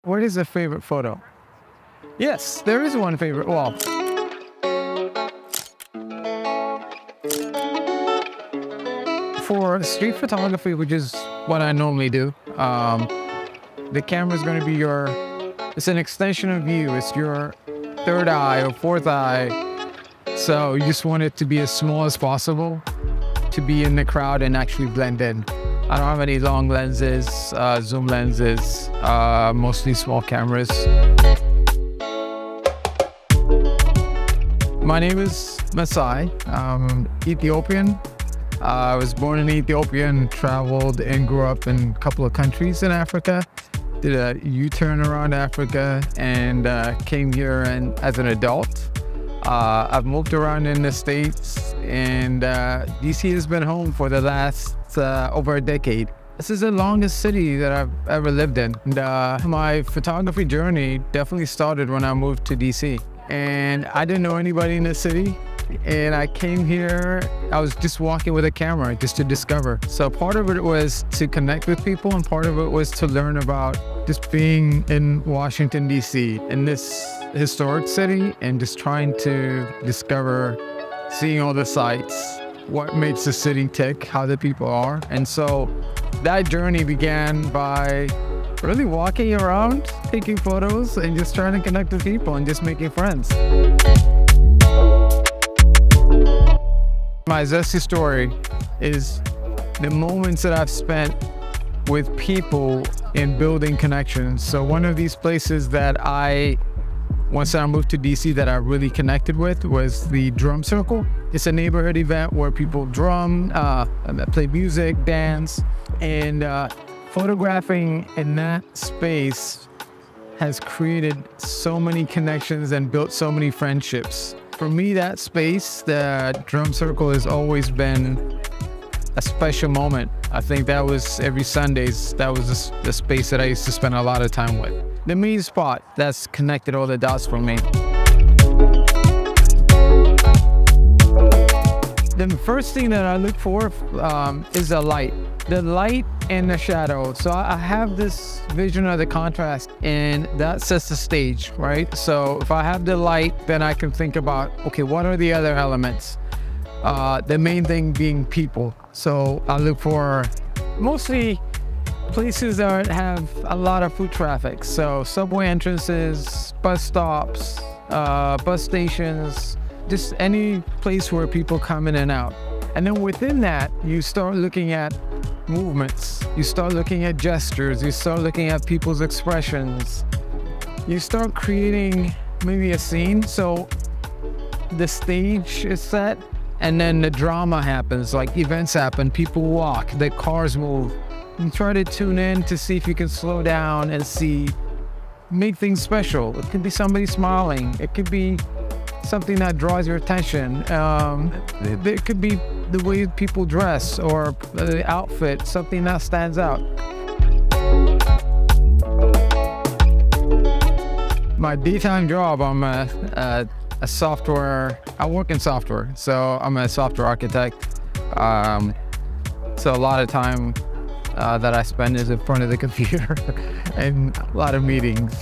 What is a favorite photo? Yes, there is one favorite. Well, for street photography, which is what I normally do, the camera is going to be it's an extension of you. It's your third eye or fourth eye. So you just want it to be as small as possible to be in the crowd and actually blend in. I don't have any long lenses, zoom lenses, mostly small cameras. My name is Messay. I'm Ethiopian. I was born in Ethiopia and traveled and grew up in a couple of countries in Africa. Did a U-turn around Africa and came here as an adult. I've moved around in the States, and DC has been home for the last over a decade. This is the longest city that I've ever lived in. And, my photography journey definitely started when I moved to DC. And I didn't know anybody in the city. And I came here, I was just walking with a camera just to discover. So part of it was to connect with people, and part of it was to learn about just being in Washington, DC, in this historic city, and just trying to discover, seeing all the sights, what makes the city tick, how the people are. And so that journey began by really walking around, taking photos, and just trying to connect with people and just making friends. My Zesty story is the moments that I've spent with people in building connections. So one of these places that once I moved to DC, that I really connected with was the drum circle. It's a neighborhood event where people drum, play music, dance, and photographing in that space has created so many connections and built so many friendships. For me, that space, the drum circle, has always been a special moment. I think that was every Sundays, that was the space that I used to spend a lot of time with. The main spot that's connected all the dots for me. The first thing that I look for is the light. The light and the shadow. So I have this vision of the contrast, and that sets the stage, right? So if I have the light, then I can think about, okay, what are the other elements? The main thing being people. So I look for mostly places that have a lot of foot traffic. So subway entrances, bus stops, bus stations, just any place where people come in and out. And then within that, you start looking at movements, you start looking at gestures, you start looking at people's expressions. You start creating maybe a scene. So the stage is set, and then the drama happens, like events happen, people walk, the cars move. You try to tune in to see if you can slow down and make things special. It could be somebody smiling. It could be something that draws your attention. It could be the way people dress, or the outfit, something that stands out. My daytime job, I'm a software, I work in software, so I'm a software architect. So a lot of time that I spend is in front of the computer and a lot of meetings.